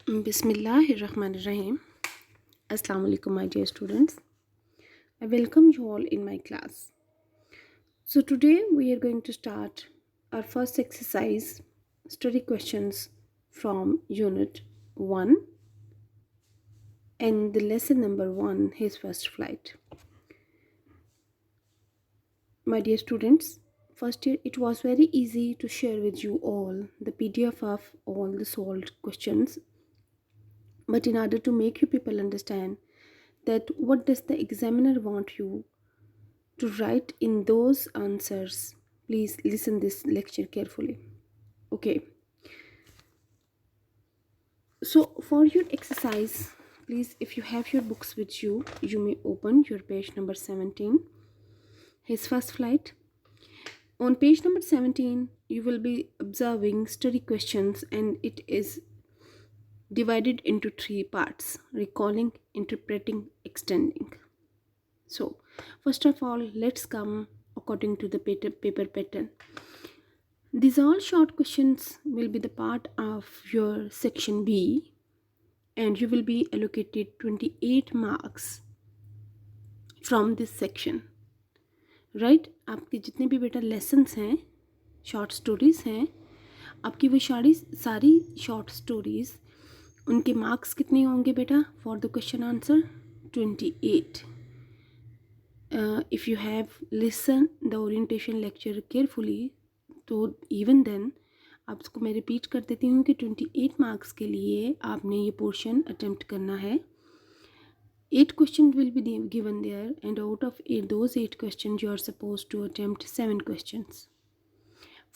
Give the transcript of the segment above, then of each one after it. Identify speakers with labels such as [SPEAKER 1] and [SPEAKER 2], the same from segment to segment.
[SPEAKER 1] Bismillahirrahmanirrahim. Assalamu alaikum, my dear students. I welcome you all in my class. So, today we are going to start our first exercise study questions from Unit 1 and the lesson number 1, his first flight. My dear students, first year it was very easy to share with you all the PDF of all the solved questions, but in order to make you people understand that what does the examiner want you to write in those answers, please listen this lecture carefully. Okay, so for your exercise, please, if you have your books with you, you may open your page number 17, his first flight. On page number 17 you will be observing study questions, and it is divided into 3 parts: recalling, interpreting, extending. So first of all, let's come according to the paper pattern. These all short questions will be the part of your section B, and you will be allocated 28 marks from this section. Right आपके जितने भी बेटा lessons हैं, short stories हैं, आपकी वो सारी short stories, उनके मार्क्स कितने होंगे बेटा for the question answer? 28. If you have listened the orientation lecture carefully, तो इवन देन आपको मैं रिपीट कर देती हूँ कि 28 मार्क्स के लिए आपने ये पोर्शन अटेम्प्ट करना है. 8 questions will be given there, and out of those 8 questions you are supposed to attempt 7 questions.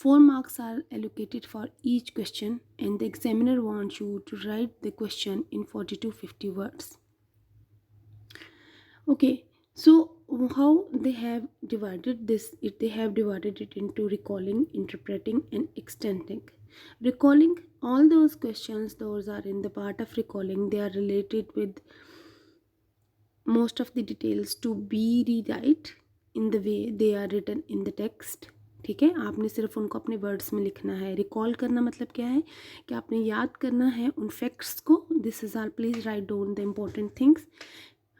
[SPEAKER 1] 4 marks are allocated for each question, and the examiner wants you to write the question in 40 to 50 words. Okay, so how they have divided this? They have divided it into recalling, interpreting, and extending. Recalling, all those questions, those are in the part of recalling. They are related with most of the details to be rewrite in the way they are written in the text. ठीक है, आपने सिर्फ उनको अपने words में लिखना है. Recall करना मतलब क्या है कि आपने याद करना है उन फैक्ट्स को. This is are, please write down the important things.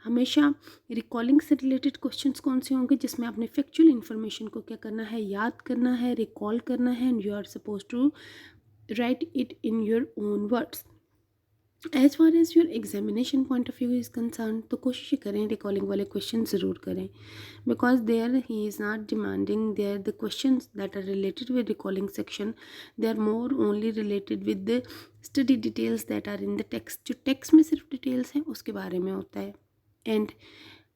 [SPEAKER 1] हमेशा रिकॉलिंग से रिलेटेड क्वेश्चंस कौन से होंगे? जिसमें आपने फैक्चुअल इन्फॉर्मेशन को क्या करना है, याद करना है, रिकॉल करना है, and you are suppose to write it in your own words. As far as your examination point of view is concern, तो कोशिश करें रिकॉलिंग वाले क्वेश्चन ज़रूर करें, because there he is not demanding there the question that are related with recalling section, they are more only related with the study details that are in the text. जो text में सिर्फ details हैं उसके बारे में होता है. And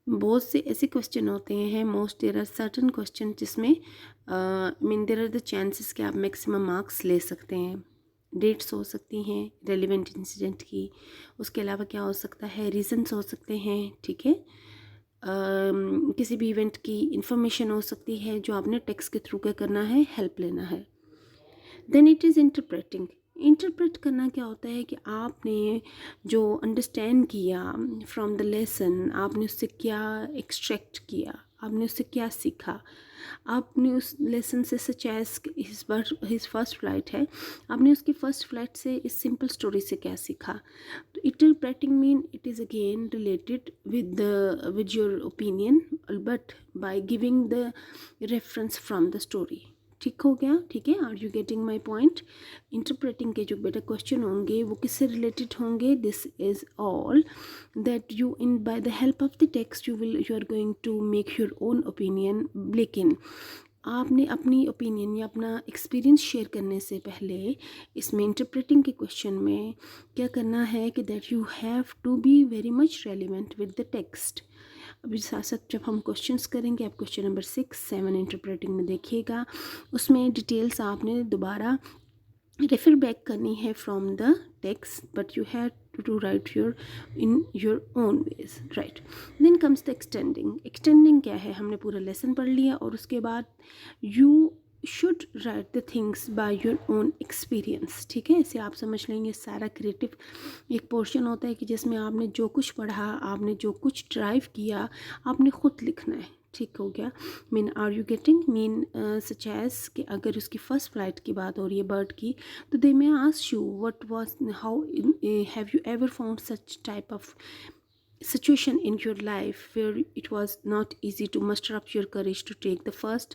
[SPEAKER 1] बहुत से ऐसे क्वेश्चन होते हैं, most there are certain question जिसमें mean there are the chances कि आप मैक्सिमम मार्क्स ले सकते हैं. डेट्स हो सकती हैं रेलिवेंट इंसिडेंट की, उसके अलावा क्या हो सकता है, रीजंस हो सकते हैं. ठीक है, किसी भी इवेंट की इंफॉर्मेशन हो सकती है जो आपने टेक्स्ट के थ्रू क्या करना है, हेल्प लेना है. Then it is interpreting. Interpret करना क्या होता है कि आपने जो अंडरस्टैंड किया फ्रॉम द लेसन, आपने उससे क्या एक्सट्रैक्ट किया, आपने उससे क्या सीखा, आपने उस लेसन से such as his first flight है, आपने उसकी फर्स्ट फ्लाइट से इस सिंपल स्टोरी से क्या सीखा. तो interpreting mean it is again related with your opinion, but by giving the reference from the story. ठीक हो गया? ठीक है, are you getting my point? Interpreting के जो बेटा क्वेश्चन होंगे वो किससे रिलेटेड होंगे? This is all that you in by the help of the text you are going to make your own opinion. लेकिन आपने अपनी ओपिनियन या अपना एक्सपीरियंस शेयर करने से पहले इसमें इंटरप्रेटिंग के क्वेश्चन में क्या करना है कि that you have to be very much relevant with the text. अभी साथ साथ जब हम क्वेश्चंस करेंगे, आप क्वेश्चन नंबर 6, 7 इंटरप्रेटिंग में देखिएगा, उसमें डिटेल्स आपने दोबारा रेफर बैक करनी है from the text, but you have to write in your own ways. Right, then comes the extending. Extending क्या है? हमने पूरा लेसन पढ़ लिया और उसके बाद you should right the things by your own experience. ठीक है, इसे आप समझ लेंगे. सारा क्रिएटिव एक पोर्शन होता है कि जिसमें आपने जो कुछ पढ़ा, आपने जो कुछ ड्राइव किया, आपने ख़ुद लिखना है. ठीक हो गया. Mean are you getting mean such as कि अगर उसकी फ़र्स्ट फ्लाइट की बात हो रही है बर्ड की, तो they may ask you what was how have you ever found such type of situation in your life where it was not easy to muster up your courage to take the first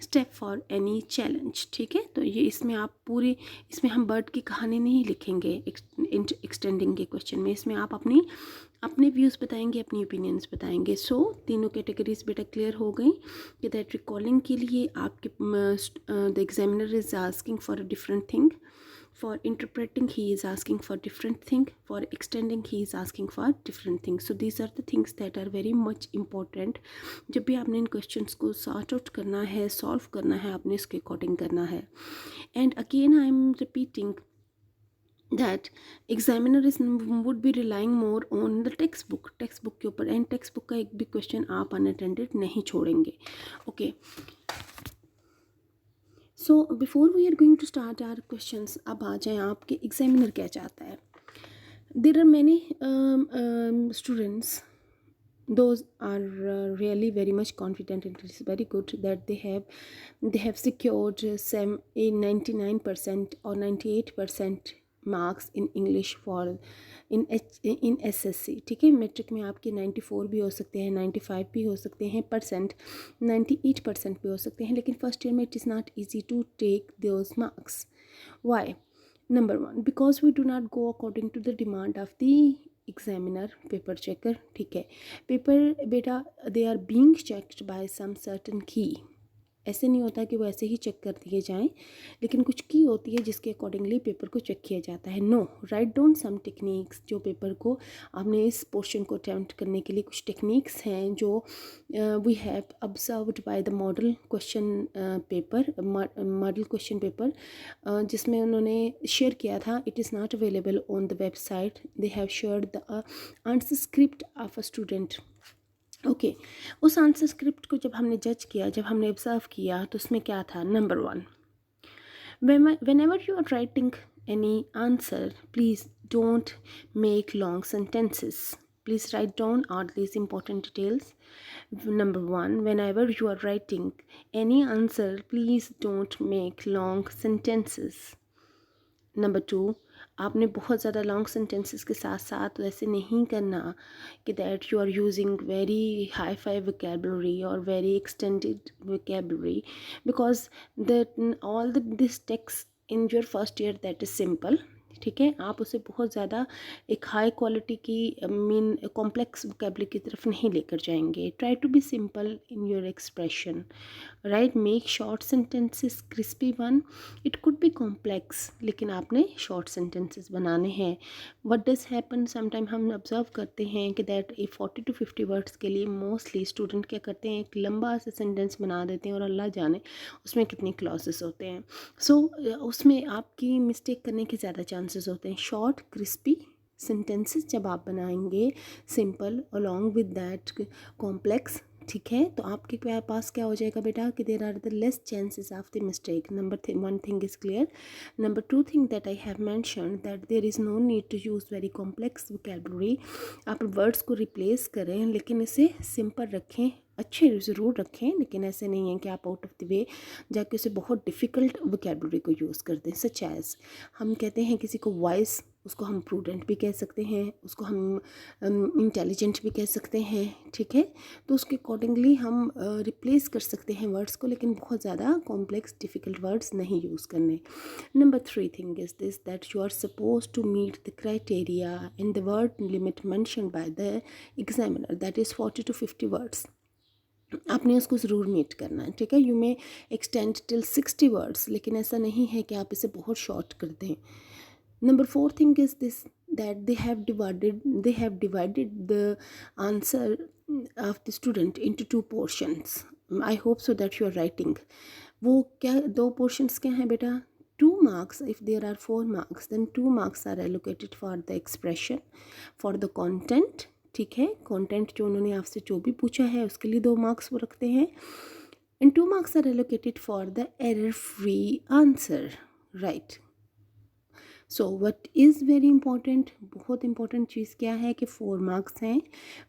[SPEAKER 1] step for any challenge. ठीक है, तो ये इसमें आप पूरे, इसमें हम bird की कहानी नहीं लिखेंगे एक्सटेंडिंग के क्वेश्चन में. इसमें आप अपने व्यूज़ बताएंगे, अपनी ओपिनियंस बताएंगे. सो तीनों कैटेगरीज बेटा क्लियर हो गई कि दैट रिकॉलिंग के लिए आपके the examiner is asking for a different thing. For interpreting he is asking for different thing. For extending he is asking for different things. So these are the things that are very much important. जब भी आपने इन questions को sort out करना है, solve करना है, आपने इसके अकॉर्डिंग करना है. And again I am repeating that examiner is would be relying more on the textbook के ऊपर. एंड टेक्स्ट बुक का एक भी क्वेश्चन आप अनअटेंडेड नहीं छोड़ेंगे. Okay, so before we are going to start our questions, अब आ जाएँ आपके एग्जामिनर क्या चाहता है. There are many students, those are really very much confident, and it is very good that they have secured 99% or 98% marks in English for in SSC. ठीक है, matric में आपके 94 भी हो सकते हैं, 95 भी हो सकते हैं परसेंट, 98% भी हो सकते हैं. लेकिन फर्स्ट ईयर में it is not easy to take those marks. Why? Number one, because we do not go according to the demand of the examiner, paper checker. ठीक है, पेपर बेटा they are being checked by some certain key. ऐसे नहीं होता कि वो ऐसे ही check कर दिए जाएं, लेकिन कुछ की होती है जिसके अकॉर्डिंगली पेपर को चेक किया जाता है. No, write down some techniques. जो पेपर को आपने इस पोर्शन को अटैम्प्ट करने के लिए कुछ टेक्निक्स हैं जो we have observed by the model question paper जिसमें उन्होंने शेयर किया था. It is not available on the website. They have shared the answer script of a student. Okay, उस आंसर स्क्रिप्ट को जब हमने जज किया, जब हमने ऑब्जर्व किया, तो उसमें क्या था. Number one, whenever you are writing any answer, please don't make long sentences. Please write down all these important details. Number one, whenever you are writing any answer, please don't make long sentences. Number two, आपने बहुत ज़्यादा long sentences के साथ साथ वैसे नहीं करना कि that you are using very hi fi vocabulary और very extended vocabulary, because that all this text in your first year that is simple. ठीक है, आप उसे बहुत ज़्यादा एक हाई क्वालिटी की मीन कॉम्प्लेक्स वोकेबलरी की तरफ नहीं लेकर जाएंगे. Try to be simple in your expression, right. Make short sentences crispy one. It could be complex, लेकिन आपने शॉर्ट सेंटेंसेस बनाने हैं. व्हाट डज हैपन, समटाइम हम ऑब्जर्व करते हैं कि दैट 40 to 50 वर्ड्स के लिए मोस्टली स्टूडेंट क्या करते हैं, एक लंबा सा सेंटेंस बना देते हैं और अल्लाह जाने उसमें कितनी क्लॉजेस होते हैं. सो उसमें आपकी मिस्टेक करने के ज़्यादा चांसेस होते हैं. शॉर्ट क्रिस्पी सेंटेंसेस जब आप बनाएंगे simple along with that complex, ठीक है, तो आपके पास क्या हो जाएगा बेटा कि there are the less chances of the mistake. Number one thing is clear. Number two thing that I have mentioned that there is no need to use very complex vocabulary. आप वर्ड्स को replace करें, लेकिन इसे simple रखें, अच्छे ज़रूर रखें, लेकिन ऐसे नहीं है कि आप आउट ऑफ द वे जाके उसे बहुत डिफ़िकल्ट वोकेबलरी को यूज़ कर दें. सच एज हम कहते हैं किसी को वॉइस, उसको हम प्रूडेंट भी कह सकते हैं, उसको हम इंटेलिजेंट भी कह सकते हैं. ठीक है, तो उसके अकॉर्डिंगली हम रिप्लेस कर सकते हैं वर्ड्स को, लेकिन बहुत ज़्यादा कॉम्प्लेक्स डिफ़िकल्ट वर्ड्स नहीं यूज़ करने. Number three thing is this that you are suppose to meet the criteria in the word limit mention by the examiner, that is 40 to 50 words. आपने उसको ज़रूर मीट करना है. ठीक है, you may extend till 60 words, लेकिन ऐसा नहीं है कि आप इसे बहुत शॉर्ट कर दें. Number four thing is this that they have divided the answer of the student into two portions. I hope so that you are writing. वो क्या दो portions क्या हैं बेटा? 2 marks. If there are 4 marks, then 2 marks are allocated for the expression, for the content. ठीक है, content जो उन्होंने आपसे जो भी पूछा है उसके लिए 2 marks वो रखते हैं. And 2 marks are allocated for the error free answer, right? So what is very important, बहुत इंपॉर्टेंट चीज़ क्या है कि 4 मार्क्स हैं,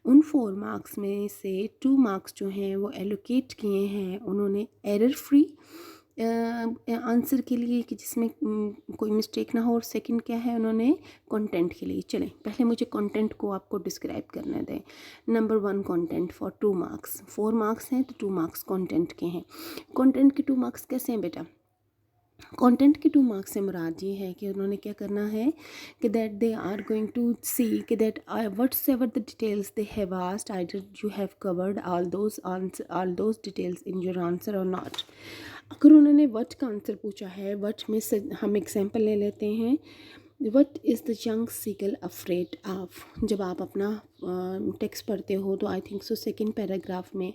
[SPEAKER 1] उन 4 मार्क्स में से 2 मार्क्स जो हैं वो एलोकेट किए हैं उन्होंने एरर फ्री आंसर के लिए कि जिसमें कोई मिस्टेक ना हो, और सेकंड क्या है उन्होंने कंटेंट के लिए। चलें पहले मुझे कंटेंट को आपको डिस्क्राइब करने दें। Number 1 content for 2 marks, 4 marks हैं तो 2 मार्क्स कंटेंट के हैं। कंटेंट के 2 मार्क्स कैसे हैं बेटा? कंटेंट के 2 मार्क्स से मुराद ये है कि उन्होंने क्या करना है कि that they are going to see कि that what's ever the details they have asked either you have covered all those details in your answer और नॉट। अगर उन्होंने व्हाट का आंसर पूछा है, व्हाट में से हम एग्जांपल ले लेते हैं। What is the young seagull afraid of. जब आप अपना टेक्स्ट पढ़ते हो तो I think so second paragraph में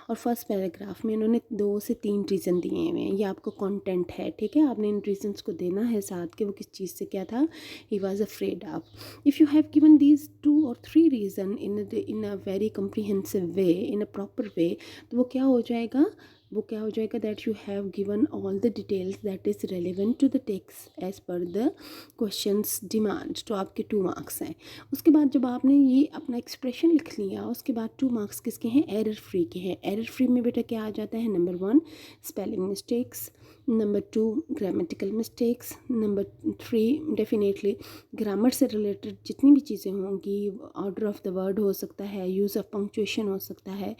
[SPEAKER 1] और फर्स्ट पैराग्राफ में इन्होंने 2 से 3 रीज़न दिए हुए हैं। ये आपको कंटेंट है, ठीक है, आपने इन रीजन्स को देना है साथ कि वो किस चीज़ से क्या था, he was afraid of. If you have given these 2 और 3 reason in a very comprehensive way, in a proper way, तो वो क्या हो जाएगा, that you have given all the details that is relevant to the text as per the questions demand. तो आपके 2 marks हैं। उसके बाद जब आपने ये अपना एक्सप्रेशन लिख लिया, उसके बाद 2 मार्क्स किसके हैं, एरर फ्री के हैं। एरर फ्री में बेटा क्या आ जाता है, number 1 spelling mistakes, number 2 grammatical mistakes, number 3 definitely grammar से रिलेटेड जितनी भी चीज़ें होंगी, ऑर्डर ऑफ द वर्ड हो सकता है, यूज़ ऑफ पंक्चुएशन हो सकता है,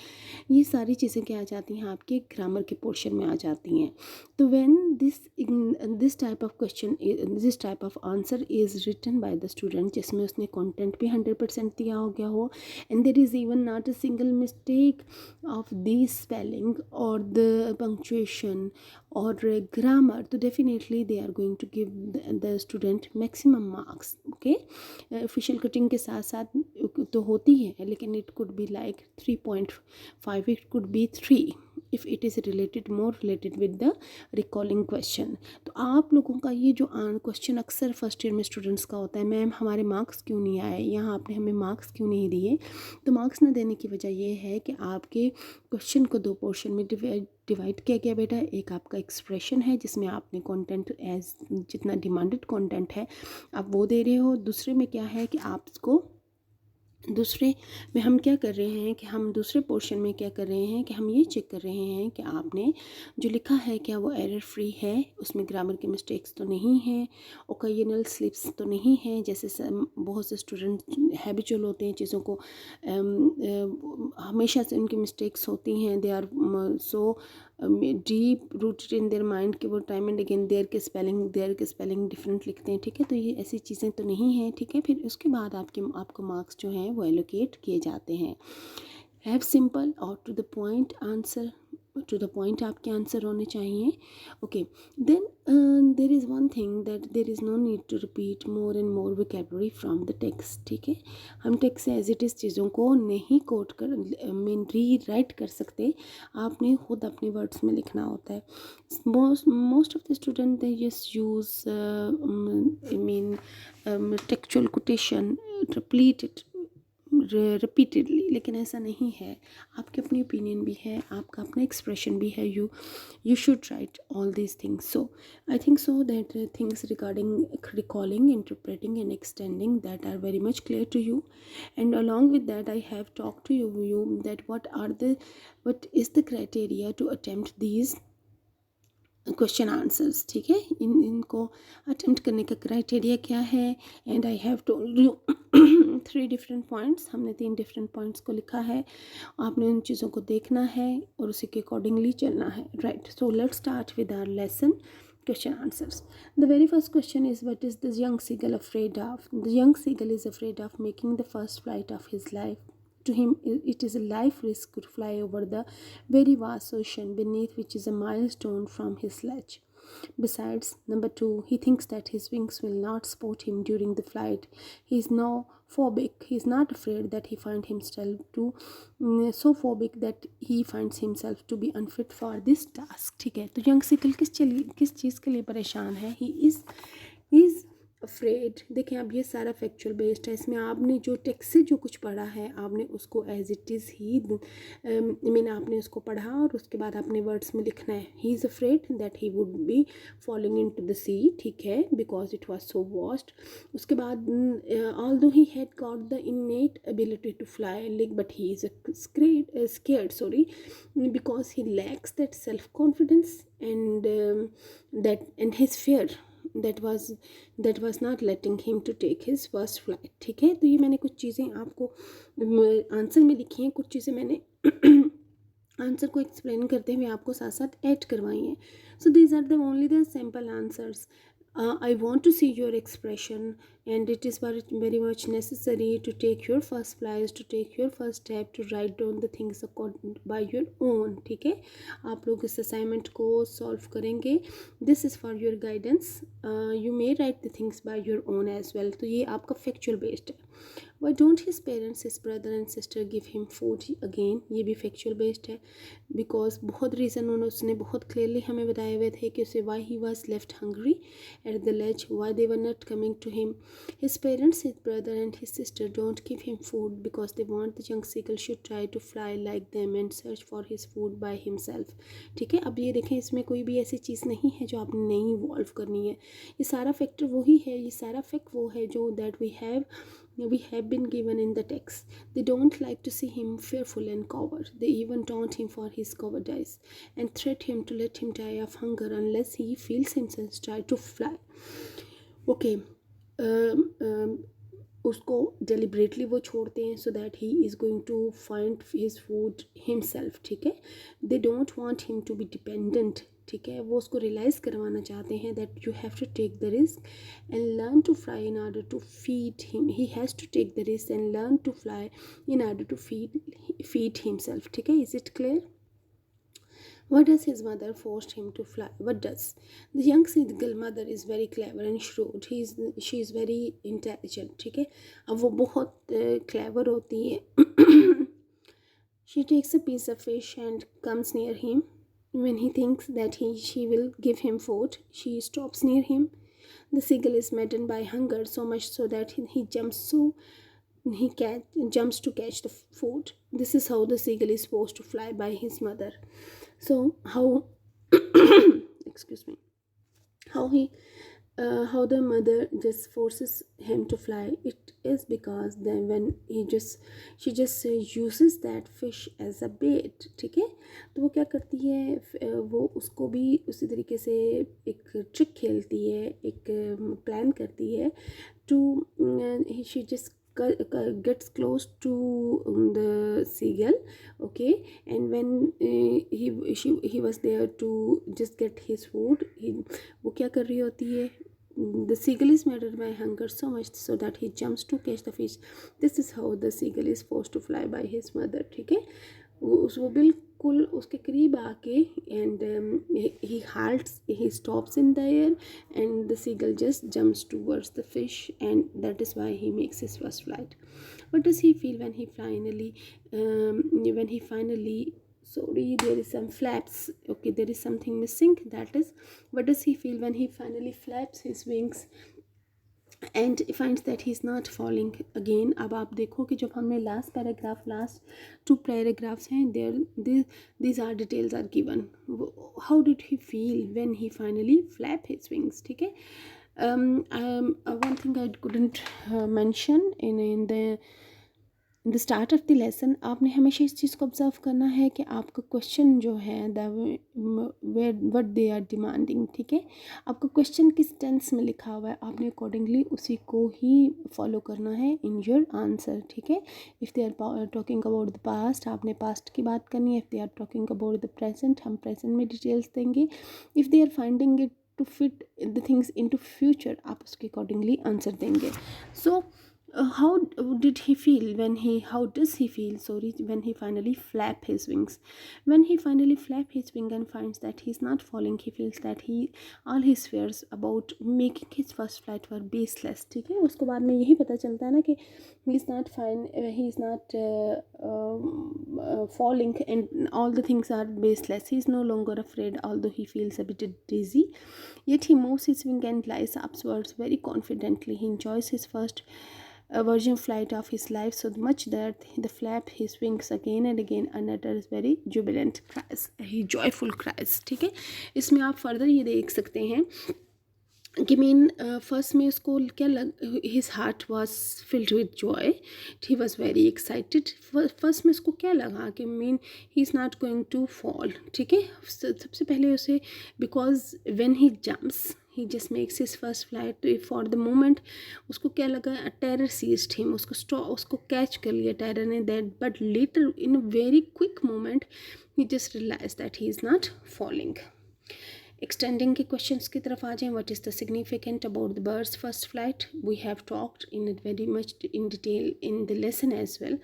[SPEAKER 1] ये सारी चीज़ें क्या आ जाती हैं, आपके ग्रामर के पोर्शन में आ जाती हैं। तो when this type of question, this type of answer is written by the student, जिसमें उसने कंटेंट भी 100% दिया हो गया हो, and there is even not a single mistake of the spelling और द पंक्चुएशन और ग्रामर, तो definitely they are going to give the student maximum marks. Okay, official cutting के साथ साथ तो होती है, लेकिन it could be like 3.5, it could B 3 if it is related, more related with the recalling question. तो आप लोगों का ये जो क्वेश्चन अक्सर फर्स्ट ईयर में स्टूडेंट्स का होता है, मैम हमारे मार्क्स क्यों नहीं आए, यहाँ आपने हमें मार्क्स क्यों नहीं दिए। तो मार्क्स ना देने की वजह ये है कि आपके क्वेश्चन को 2 पोर्शन में डिवाइड किया गया बेटा। एक आपका एक्सप्रेशन है जिसमें आपने कंटेंट एज जितना डिमांडेड कंटेंट है आप वो दे रहे हो। दूसरे में क्या है कि आपको दूसरे में हम क्या कर रहे हैं कि हम दूसरे पोर्शन में क्या कर रहे हैं कि हम ये चेक कर रहे हैं कि आपने जो लिखा है क्या वो एरर फ्री है, उसमें ग्रामर के मिस्टेक्स तो नहीं हैं, ओकेजनल स्लिप्स तो नहीं है, जैसे बहुत से स्टूडेंट हैबिचुअल होते हैं चीज़ों को हमेशा से उनकी मिस्टेक्स होती हैं, they are so deep rooted in their mind कि वो टाइम एंड अगेन देयर के स्पेलिंग डिफरेंट लिखते हैं, ठीक है। तो ये ऐसी चीज़ें तो नहीं हैं, ठीक है। फिर उसके बाद आपको मार्क्स जो हैं वो एलोकेट किए जाते हैं। हैव सिंपल और to the point answer, to the point आपके आंसर होने चाहिए। Okay, then there is one thing that there is no need to repeat more and more vocabulary from the text, ठीक है। हम टेक्स्ट से as it is चीज़ों को नहीं कोट कर मीन री राइट कर सकते, आपने खुद अपने वर्ड्स में लिखना होता है। Most of the student they just use I mean textual quotation repeated repeatedly, लेकिन ऐसा नहीं है। आपकी अपनी ओपिनियन भी है, आपका अपना एक्सप्रेशन भी है, you should write all these things. So I think so that things regarding recalling, interpreting and extending that are very much clear to you, and along with that I have talked to you that what is the criteria to attempt these question answers, ठीक है। इनको attempt करने का criteria क्या है, and I have told you 3 different points, हमने 3 different points को लिखा है, आपने उन चीज़ों को देखना है और उसी के अकॉर्डिंगली चलना है, right. So let's start with our lesson question answers. The very first question is, what is the young seagull afraid of? The young seagull is afraid of making the first flight of his life. To him, it is a life risk to fly over the very vast ocean beneath, which is a milestone from his sledge. Besides, number 2, he thinks that his wings will not support him during the flight. He is no phobic. He is not afraid that he finds himself so phobic that he finds himself to be unfit for this task. ठीक है, तो young sickle किस चीज़ के लिए परेशान है? He is afraid. देखें अब ये सारा फैक्चुअल बेस्ड है, इसमें आपने जो टेक्स्ट से जो कुछ पढ़ा है आपने उसको एज इट इज़ ही मीन आपने उसको पढ़ा और उसके बाद आपने वर्ड्स में लिखना है। He is afraid that he would be following in to the sea, ठीक है, because it was so vast. उसके बाद although he had got the innate ability to fly like but he is scared, sorry, because he lacks that self confidence and his fear that was not letting him to take his first flight, ठीक है। तो ये मैंने कुछ चीज़ें आपको answer में लिखी हैं, कुछ चीज़ें मैंने आंसर को एक्सप्लेन करते हुए आपको साथ साथ ऐड करवाई हैं। So these are the only the simple answers. I want to see your expression, and it is very much necessary to take your first flies, to take your first step, to write down the things by your own, ठीक है। आप लोग इस assignment को solve करेंगे, this is for your guidance. You may write the things by your own as well. तो ये आपका फैक्चुअल बेस्ड है। Why don't his parents, his brother and sister give him food, again ये भी factual based है, because बहुत reason उसने बहुत क्लियरली हमें बताए हुए थे कि उसे why he was left hungry at the ledge, why they were not coming to him. His parents, his brother and his sister don't give him food because they want the young seagull should try to fly like them and search for his food by himself, ठीक है। अब ये देखें इसमें कोई भी ऐसी चीज़ नहीं है जो आपने नहीं इवॉल्व करनी है, ये सारा फैक्टर वही है, ये सारा फैक्ट वो है जो that we have been given in the text. They don't like to see him fearful and coward. They even taunt him for his cowardice and threat him to let him die of hunger unless he feels himself try to fly. Okay, उसको deliberately वो छोड़ते हैं so that he is going to find his food himself, ठीक है। They don't want him to be dependent, ठीक है। वो उसको रियलाइज़ करवाना चाहते हैं that you have to take the risk and learn to fly in order to feed him, he has to take the risk and learn to fly in order to feed himself, ठीक है। Is it clear? What does his mother forced him to fly? What does? The young seagull mother is very clever and shrewd. She is very intelligent, ठीक है। अब वो बहुत clever होती है। She takes a piece of fish and comes near him. When he thinks that she will give him food, she stops near him. The seagull is maddened by hunger so much so that he jumps to catch the food. This is how the seagull is supposed to fly by his mother. So how excuse me, how the mother just forces him to fly, it is because then when she just uses that fish as a bait, ठीक है। तो वो क्या करती है, वो उसको भी उसी तरीके से एक ट्रिक खेलती है, एक प्लान करती है to she just gets close to the seagull, okay, and when he was there to just get his food, वो क्या कर रही होती है, the seagull is maddened by hunger so much so that he jumps to catch the fish. This is how the seagull is forced to fly by his mother, ठीक है। वो बिल्कुल उसके करीब आके and he halts, he stops in the air and the seagull just jumps towards the fish and that is why he makes his first flight. What does he feel when he finally sorry, there is some flaps, okay, there is something missing, that is what does he feel when he finally flaps his wings and finds that he is not falling again. अब आप देखो कि जब हमने last to paragraphs हैं, these are details are given. How did he feel when he finally flap his wings, ठीक है। one thing I couldn't mention in the start of the lesson, आपने हमेशा इस चीज़ को ऑब्जर्व करना है कि आपका क्वेश्चन जो है व्हाट दे आर डिमांडिंग, ठीक है। आपका क्वेश्चन किस टेंस में लिखा हुआ है, आपने अकॉर्डिंगली उसी को ही फॉलो करना है इन योर आंसर, ठीक है। If they are talking about the past, आपने पास्ट की बात करनी है। If they are talking about the present, हम प्रेजेंट में डिटेल्स देंगे। If they are finding it to fit the things in to future, आप उसके अकॉर्डिंगली आंसर देंगे। सो How did he feel when he how does he feel, sorry, when he finally flap his wings? When he finally flap his wing and finds that he's not falling, he feels that he all his fears about making his first flight were baseless. ठीक है, उसको बाद में यही पता चलता है ना कि he is not fine, he is not falling, and all the things are baseless. He is no longer afraid, although he feels a bit dizzy. Yet he moves his wing and flies upwards very confidently. He enjoys his first virgin flight of his life so much that the flap his wings again and again and utters very jubilant cries, he joyful cries. ठीक है, इसमें आप further ये देख सकते हैं कि mean first में उसको क्या लग, his heart was filled with joy, he was very excited. First में उसको क्या लगा कि mean he is not going to fall. ठीक है, सबसे पहले उसे, because when he jumps he just makes his first flight, तो फॉर द मोमेंट उसको क्या लगा, टेरर सीज्ड हिम, उसको कैच कर लिया टेरर ने, that but later in a very quick moment he just realize that he is not falling. Extending के questions की तरफ आ जाएं. What is the significant about the bird's first flight? We have talked in it very much in detail in the lesson as well.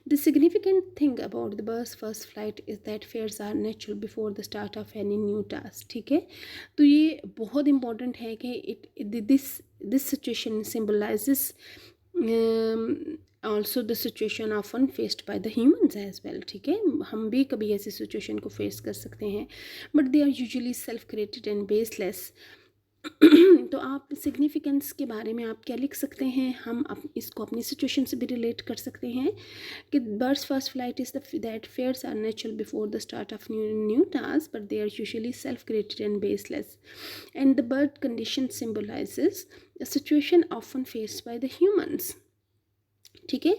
[SPEAKER 1] The significant thing about the bird's first flight is that fears are natural before the start of any new task. ठीक है, तो ये बहुत important है कि this situation symbolises also the situation often faced by the humans as well. ठीक है, हम भी कभी ऐसी सिचुएशन को फेस कर सकते हैं, but they are usually self created and baseless. तो आप सिग्निफिकेंस के बारे में आप क्या लिख सकते हैं, हम इसको अपनी सिचुएशन से भी रिलेट कर सकते हैं कि bird's first flight is that fears are natural before the start of new task, but they are usually self created and baseless. And the bird condition symbolises a situation often faced by the humans. ठीक है,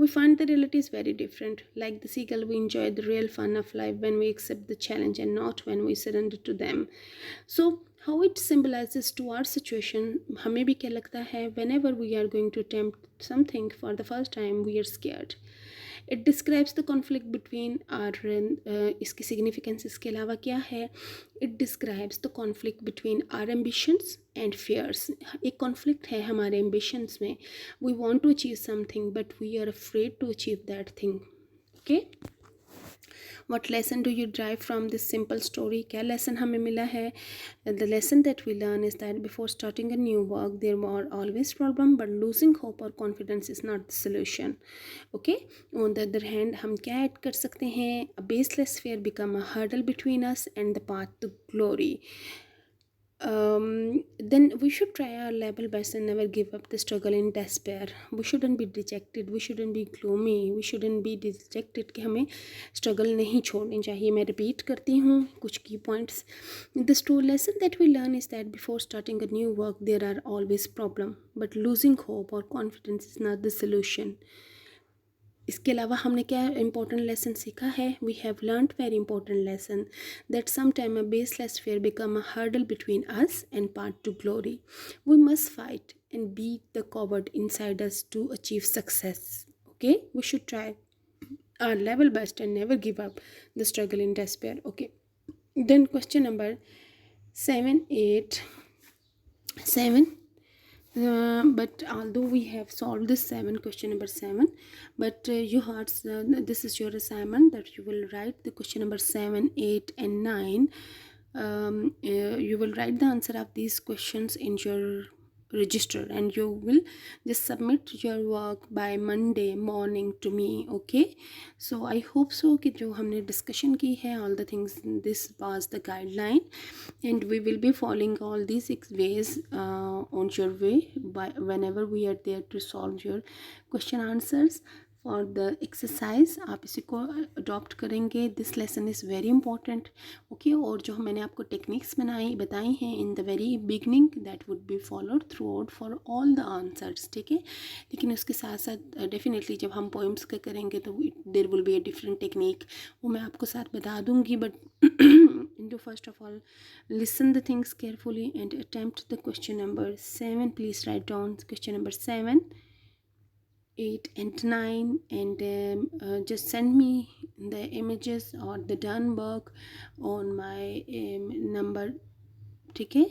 [SPEAKER 1] we find the realities very different. Like the seagull, we enjoy the real fun of life when we accept the challenge and not when we surrender to them. So how it symbolizes to our situation, हमें भी क्या लगता है, whenever we are going to attempt something for the first time, we are scared. It describes the conflict between our, इसकी significance इसके अलावा क्या है, it describes the conflict between our ambitions and fears. एक कॉन्फ्लिक्ट है हमारे ambitions में, we want to achieve something but we are afraid to achieve that thing. Okay, what lesson do you derive from this simple story? क्या lesson हमें मिला है? The lesson that we learn is that before starting a new work there are always problem, but losing hope or confidence is not the solution. Okay, on the other hand हम क्या add कर सकते हैं, a baseless fear become a hurdle between us and the path to glory. Then we should try our level best and never give up the struggle in despair. We shouldn't be dejected, we shouldn't be gloomy, we shouldn't be dejected कि हमें struggle नहीं छोड़नी चाहिए. मैं repeat करती हूँ कुछ key points. The lesson that we learn is that before starting a new work there are always problems, but losing hope or confidence is not the solution. इसके अलावा हमने क्या इंपॉर्टेंट लेसन सीखा है, we have learned very important lesson that some time a baseless fear become a hurdle between us and path to glory. We must fight and beat the coward inside us to achieve success. Okay, we should try our level best and never give up the struggle in despair. Okay, then question number 7 but although we have solved this question number 7, but you hearts, this is your assignment that you will write the question number 7, 8 and 9. You will write the answer of these questions in your register and you will just submit your work by Monday morning to me. Okay, so I hope so कि जो हमने discussion की है, all the things, this was the guideline and we will be following all these 6 ways on your way by whenever we are there to solve your question answers for the exercise. आप इसी को adopt करेंगे. This lesson is very important. Okay, और जो मैंने आपको techniques बताई हैं in the very beginning, that would be followed through out for all the answers. ठीक है, लेकिन उसके साथ साथ डेफिनेटली जब हम पोइम्स का करेंगे तो there will be a different technique, वो मैं आपको साथ बता दूँगी. But do first of all listen the things carefully and attempt the question number 7. Please write down question number 7, 8 and 9 and just send me the images or the done work on my number. ठीक है,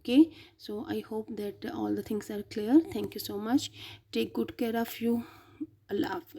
[SPEAKER 1] Okay, so I hope that all the things are clear. Thank you so much. Take good care of you. Allah Hafiz.